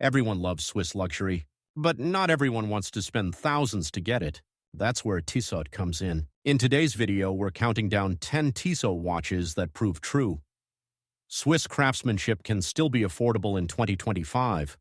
Everyone loves Swiss luxury, but not everyone wants to spend thousands to get it. That's where Tissot comes in. In today's video, we're counting down 10 Tissot watches that prove true. Swiss craftsmanship can still be affordable in 2025.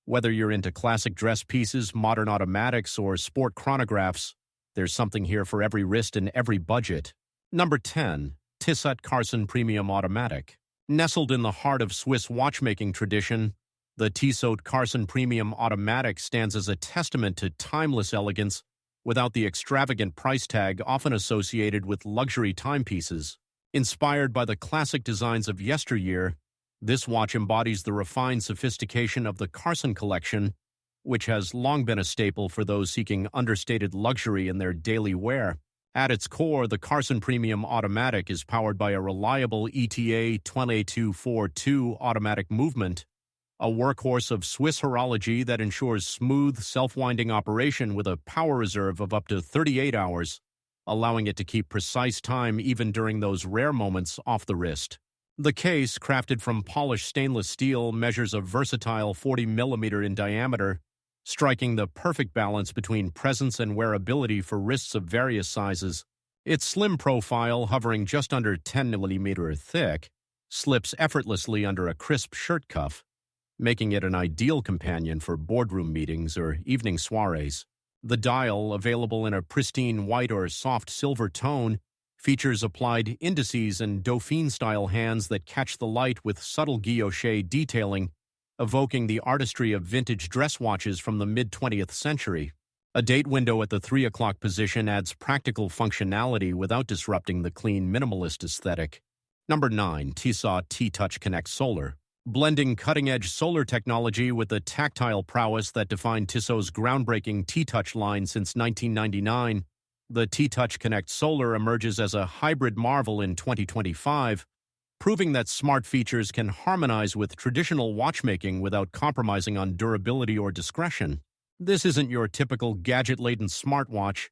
Whether you're into classic dress pieces, modern automatics, or sport chronographs, there's something here for every wrist and every budget. Number 10. Tissot Carson Premium Automatic. Nestled in the heart of Swiss watchmaking tradition, the Tissot Carson Premium Automatic stands as a testament to timeless elegance without the extravagant price tag often associated with luxury timepieces. Inspired by the classic designs of yesteryear, this watch embodies the refined sophistication of the Carson collection, which has long been a staple for those seeking understated luxury in their daily wear. At its core, the Carson Premium Automatic is powered by a reliable ETA 2242 automatic movement, a workhorse of Swiss horology that ensures smooth, self-winding operation with a power reserve of up to 38 hours, allowing it to keep precise time even during those rare moments off the wrist. The case, crafted from polished stainless steel, measures a versatile 40 mm in diameter, striking the perfect balance between presence and wearability for wrists of various sizes. Its slim profile, hovering just under 10 mm thick, slips effortlessly under a crisp shirt cuff, making it an ideal companion for boardroom meetings or evening soirees. The dial, available in a pristine white or soft silver tone, features applied indices and Dauphine-style hands that catch the light with subtle guilloche detailing, evoking the artistry of vintage dress watches from the mid-20th century. A date window at the 3 o'clock position adds practical functionality without disrupting the clean minimalist aesthetic. Number 9. Tissot T-Touch Connect Solar. Blending cutting-edge solar technology with the tactile prowess that defined Tissot's groundbreaking T-Touch line since 1999, the T-Touch Connect Solar emerges as a hybrid marvel in 2025, proving that smart features can harmonize with traditional watchmaking without compromising on durability or discretion. This isn't your typical gadget-laden smartwatch.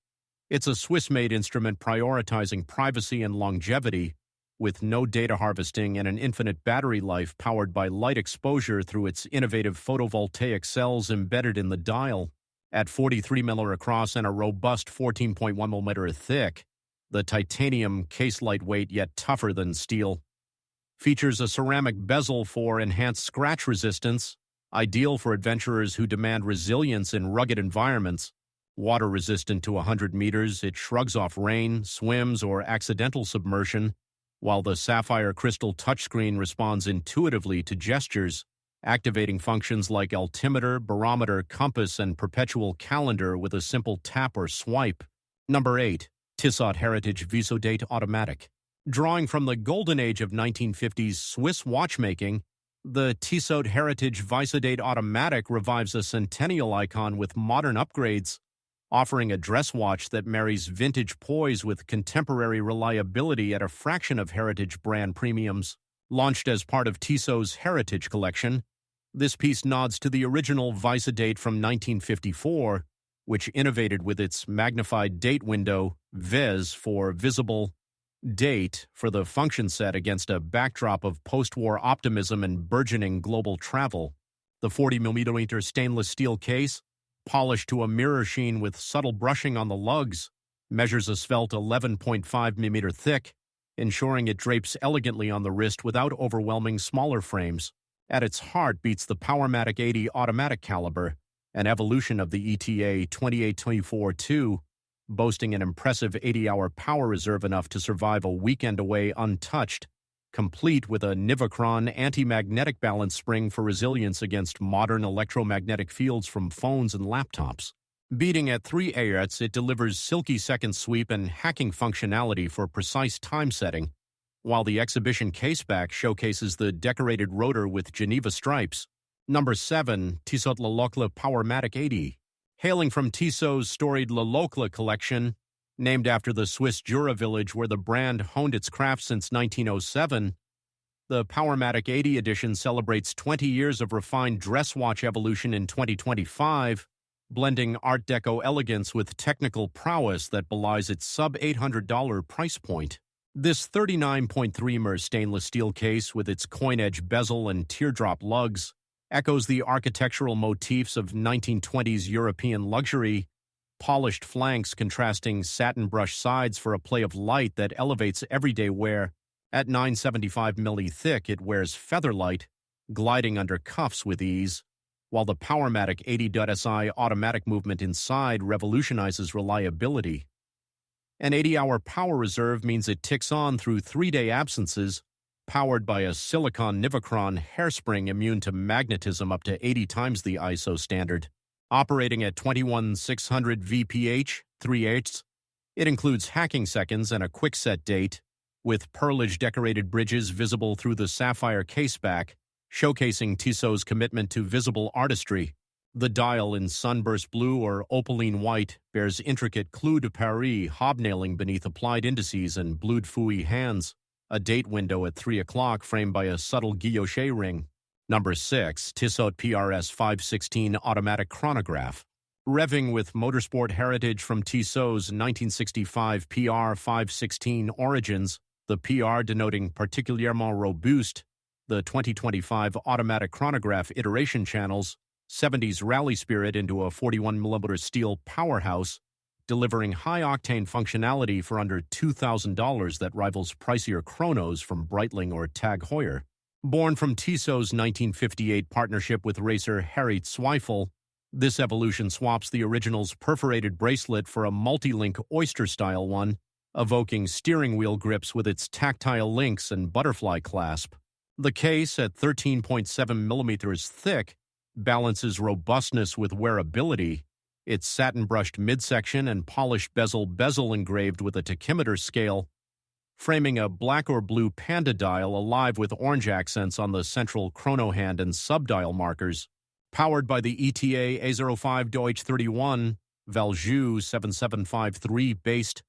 It's a Swiss-made instrument prioritizing privacy and longevity, with no data harvesting and an infinite battery life powered by light exposure through its innovative photovoltaic cells embedded in the dial. At 43 mm across and a robust 14.1 mm thick, the titanium case, lightweight yet tougher than steel, features a ceramic bezel for enhanced scratch resistance, ideal for adventurers who demand resilience in rugged environments. Water-resistant to 100 meters, it shrugs off rain, swims, or accidental submersion, while the sapphire crystal touchscreen responds intuitively to gestures, activating functions like altimeter, barometer, compass, and perpetual calendar with a simple tap or swipe. Number 8. Tissot Heritage Visodate Automatic. Drawing from the golden age of 1950s Swiss watchmaking, the Tissot Heritage Visodate Automatic revives a centennial icon with modern upgrades, offering a dress watch that marries vintage poise with contemporary reliability at a fraction of heritage brand premiums. Launched as part of Tissot's Heritage Collection, this piece nods to the original Visodate from 1954, which innovated with its magnified date window, Vis for visible, date for the function set against a backdrop of post-war optimism and burgeoning global travel. The 40 mm stainless steel case, polished to a mirror sheen with subtle brushing on the lugs, measures a svelte 11.5 mm thick, ensuring it drapes elegantly on the wrist without overwhelming smaller frames. At its heart beats the Powermatic 80 automatic caliber, an evolution of the ETA 28242, boasting an impressive 80-hour power reserve enough to survive a weekend away untouched, complete with a Nivacron anti-magnetic balance spring for resilience against modern electromagnetic fields from phones and laptops. Beating at 3 Hz, it delivers silky second sweep and hacking functionality for precise time setting, while the exhibition caseback showcases the decorated rotor with Geneva stripes. Number 7. Tissot Locle Powermatic 80. Hailing from Tissot's storied Locle collection, named after the Swiss Jura village where the brand honed its craft since 1907, the Powermatic 80 edition celebrates 20 years of refined dress watch evolution in 2025, blending Art Deco elegance with technical prowess that belies its sub-$800 price point. This 39.3 mm stainless steel case with its coin-edge bezel and teardrop lugs echoes the architectural motifs of 1920s European luxury, polished flanks contrasting satin brush sides for a play of light that elevates everyday wear. At 975 mm thick, it wears featherlight, gliding under cuffs with ease, while the Powermatic 80.SI automatic movement inside revolutionizes reliability. An 80-hour power reserve means it ticks on through 3-day absences, powered by a silicon Nivacron hairspring immune to magnetism up to 80 times the ISO standard. Operating at 21,600 VPH, 3/8, it includes hacking seconds and a quick-set date, with perlage-decorated bridges visible through the sapphire caseback, showcasing Tissot's commitment to visible artistry. The dial in sunburst blue or opaline white bears intricate clou de Paris hobnailing beneath applied indices and blued fouille hands, a date window at 3 o'clock framed by a subtle guilloche ring. Number 6, Tissot PRX 516 Automatic Chronograph. Revving with motorsport heritage from Tissot's 1965 PR 516 origins, the PR denoting particulièrement robuste, the 2025 automatic chronograph iteration channels 70s rally spirit into a 41mm steel powerhouse, delivering high-octane functionality for under $2,000 that rivals pricier chronos from Breitling or Tag Heuer. Born from Tissot's 1958 partnership with racer Harry Zweifel, this evolution swaps the original's perforated bracelet for a multi-link oyster-style one, evoking steering wheel grips with its tactile links and butterfly clasp. The case, at 13.7 mm thick, balances robustness with wearability, its satin-brushed midsection and polished bezel engraved with a tachymeter scale, framing a black or blue panda dial alive with orange accents on the central chrono hand and subdial markers. Powered by the ETA A05 Deutsch 31 Valjoux 7753-based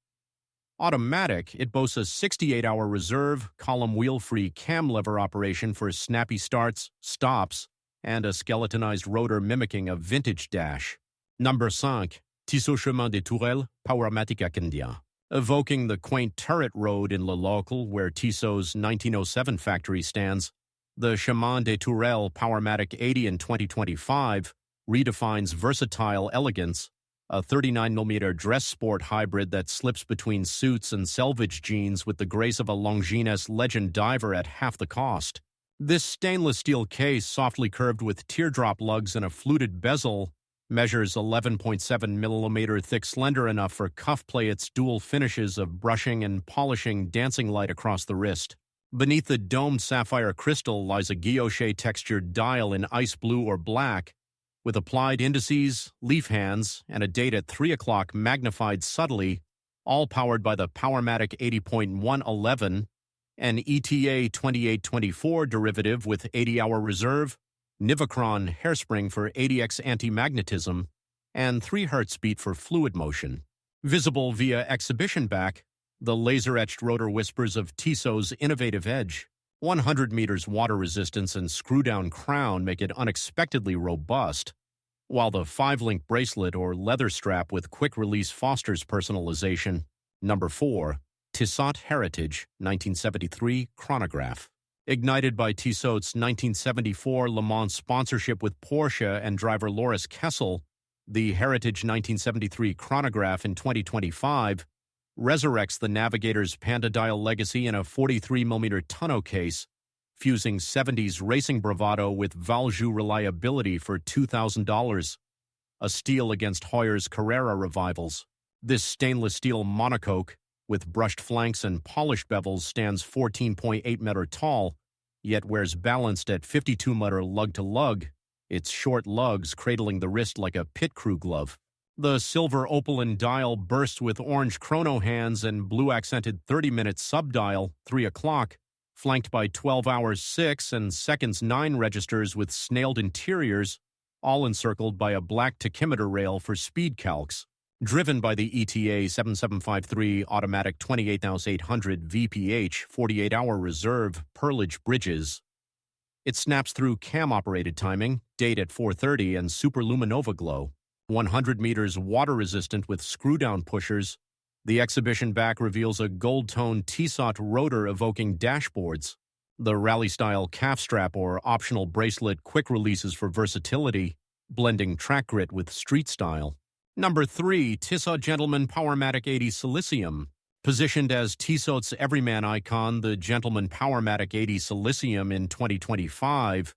automatic, it boasts a 68-hour reserve, column wheel-free cam lever operation for snappy starts, stops, and a skeletonized rotor mimicking a vintage dash. Number 5, Tissot Chemin de Tourelles Powermatic Acadien. Evoking the quaint turret road in Locle, where Tissot's 1907 factory stands, the Chemin de Tourelles Powermatic 80 in 2025 redefines versatile elegance, a 39mm dress sport hybrid that slips between suits and selvage jeans with the grace of a Longines legend diver at half the cost. This stainless steel case, softly curved with teardrop lugs and a fluted bezel, measures 11.7mm thick, slender enough for cuff play its dual finishes of brushing and polishing dancing light across the wrist. Beneath the domed sapphire crystal lies a guilloche-textured dial in ice blue or black, with applied indices, leaf hands, and a date at 3 o'clock magnified subtly, all powered by the Powermatic 80.111, an ETA 2824 derivative with 80-hour reserve, Nivacron hairspring for 80x anti-magnetism, and 3 Hz beat for fluid motion. Visible via exhibition back, the laser-etched rotor whispers of Tissot's innovative edge. 100 meters water resistance and screw-down crown make it unexpectedly robust, while the 5-link bracelet or leather strap with quick-release fosters personalization. Number 4, Tissot Heritage 1973 Chronograph. Ignited by Tissot's 1974 Le Mans sponsorship with Porsche and driver Loris Kessel, the Heritage 1973 Chronograph in 2025 resurrects the Navigator's Panda Dial legacy in a 43mm tonneau case, fusing 70s racing bravado with Valjoux reliability for $2,000, a steal against Heuer's Carrera revivals. This stainless steel monocoque, with brushed flanks and polished bevels, stands 14.8 meter tall, yet wears balanced at 52 meter lug-to-lug, its short lugs cradling the wrist like a pit crew glove. The silver opaline dial bursts with orange chrono hands and blue-accented 30-minute subdial, 3 o'clock, flanked by 12 hours 6 and seconds 9 registers with snailed interiors, all encircled by a black tachymeter rail for speed calcs. Driven by the ETA 7753 automatic 28,800 VPH 48-hour reserve perlage bridges, it snaps through cam-operated timing, date at 4:30, and superluminova glow. 100 meters water-resistant with screw-down pushers, the exhibition back reveals a gold-toned Tissot rotor evoking dashboards. The rally-style calf strap or optional bracelet quick releases for versatility, blending track grit with street style. Number 3, Tissot Gentleman Powermatic 80 Silicium. Positioned as Tissot's everyman icon, the Gentleman Powermatic 80 Silicium in 2025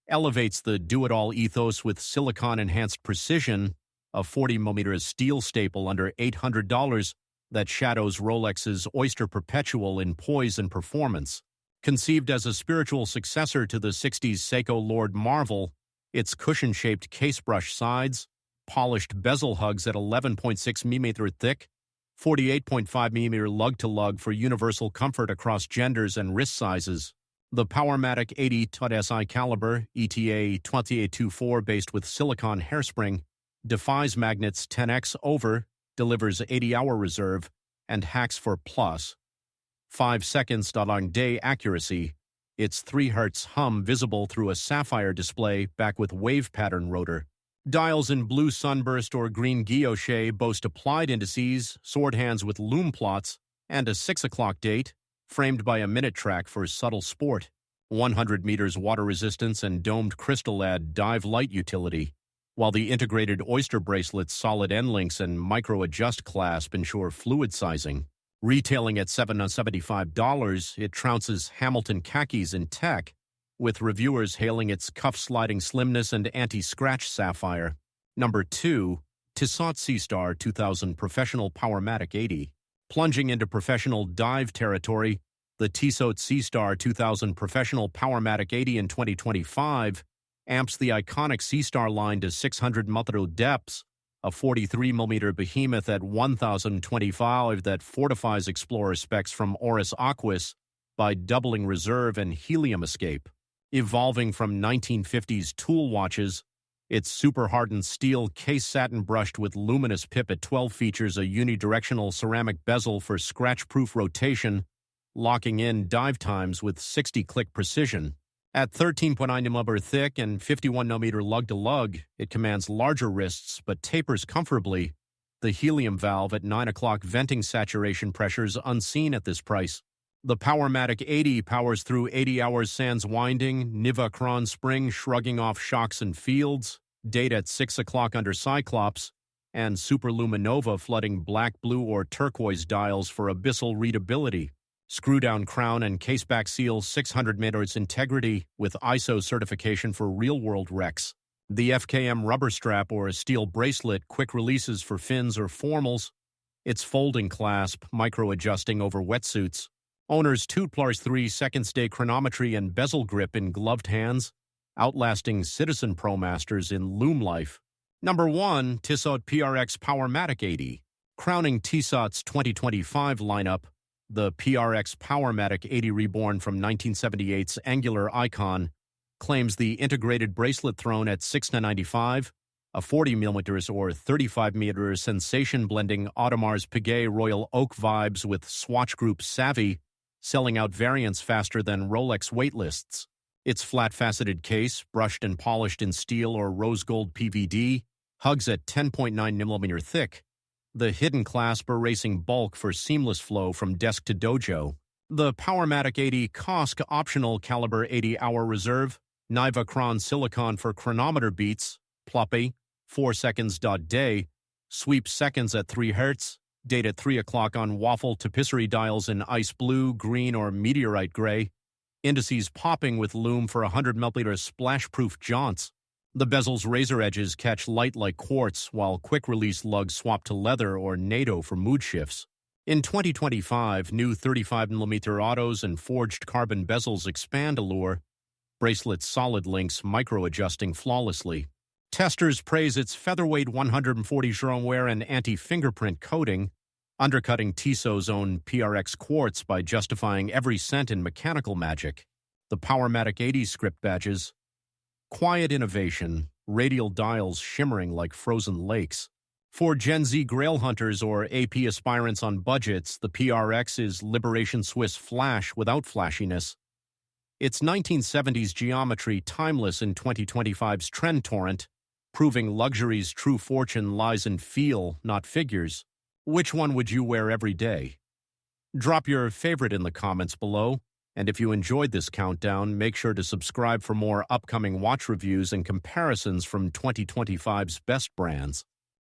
elevates the do-it-all ethos with silicon-enhanced precision, a 40mm steel staple under $800 that shadows Rolex's Oyster Perpetual in poise and performance. Conceived as a spiritual successor to the 60s Seiko Lord Marvel, its cushion-shaped case-brush sides, polished bezel hugs at 11.6mm thick, 48.5mm lug-to-lug for universal comfort across genders and wrist sizes. The Powermatic 80 SI caliber, ETA 2824 based with silicon hairspring, defies magnets 10x over, delivers 80-hour reserve, and hacks for plus 5 seconds on day accuracy. Its 3 Hz hum visible through a sapphire display back with wave pattern rotor. Dials in blue sunburst or green guilloche boast applied indices, sword hands with loom plots, and a 6 o'clock date, framed by a minute track for subtle sport. 100 meters water resistance and domed crystal add dive light utility, while the integrated Oyster bracelet's solid end links and micro-adjust clasp ensure fluid sizing. Retailing at $775, it trounces Hamilton khakis in tech, with reviewers hailing its cuff-sliding slimness and anti-scratch sapphire. Number 2, Tissot Seastar 2000 Professional Powermatic 80. Plunging into professional dive territory, the Tissot Seastar 2000 Professional Powermatic 80 in 2025 amps the iconic Seastar line to 600 metro depths, a 43mm behemoth at 1025 that fortifies Explorer specs from Oris Aquis by doubling reserve and helium escape. Evolving from 1950s tool watches, its super-hardened steel case satin brushed with luminous pip at 12 features a unidirectional ceramic bezel for scratch-proof rotation, locking in dive times with 60-click precision. At 13.9mm thick and 51mm lug-to-lug, it commands larger wrists but tapers comfortably, the helium valve at 9 o'clock venting saturation pressures unseen at this price. The Powermatic 80 powers through 80 hours sans winding, Niva Cron spring shrugging off shocks and fields, date at 6 o'clock under Cyclops, and Superluminova flooding black, blue, or turquoise dials for abyssal readability. Screw-down crown and caseback seal 600 meters integrity with ISO certification for real-world wrecks. The FKM rubber strap or a steel bracelet quick releases for fins or formals. Its folding clasp, micro-adjusting over wetsuits. Owner's 2+3 seconds day chronometry and bezel grip in gloved hands, outlasting Citizen Pro Masters in loom life. Number 1, Tissot PRX Powermatic 80. Crowning Tissot's 2025 lineup, the PRX Powermatic 80 reborn from 1978's Angular icon claims the integrated bracelet throne at $695, a 40mm or 35mm sensation blending Audemars Piguet Royal Oak vibes with Swatch Group savvy, selling out variants faster than Rolex waitlists. Its flat-faceted case, brushed and polished in steel or rose gold PVD, hugs at 10.9mm thick. The hidden clasp erasing bulk for seamless flow from desk to dojo. The Powermatic 80 COSC optional caliber 80-hour reserve, Niva Cron silicon for chronometer beats, ploppy, 4 seconds. Day, sweep seconds at 3 Hz, date at 3 o'clock on waffle tapisserie dials in ice blue, green, or meteorite gray, indices popping with loom for 100mm splash-proof jaunts. The bezel's razor edges catch light like quartz, while quick-release lugs swap to leather or NATO for mood shifts. In 2025, new 35mm autos and forged carbon bezels expand allure, bracelet's solid links micro-adjusting flawlessly. Testers praise its featherweight 140 Jerome wear and anti-fingerprint coating, undercutting Tissot's own PRX quartz by justifying every cent in mechanical magic. The Powermatic 80 script badges. Quiet innovation, radial dials shimmering like frozen lakes. For Gen Z grail hunters or AP aspirants on budgets, the PRX is Liberation Swiss flash without flashiness. Its 1970s geometry timeless in 2025's trend torrent, proving luxury's true fortune lies in feel, not figures. Which one would you wear every day? Drop your favorite in the comments below. And if you enjoyed this countdown, make sure to subscribe for more upcoming watch reviews and comparisons from 2025's best brands.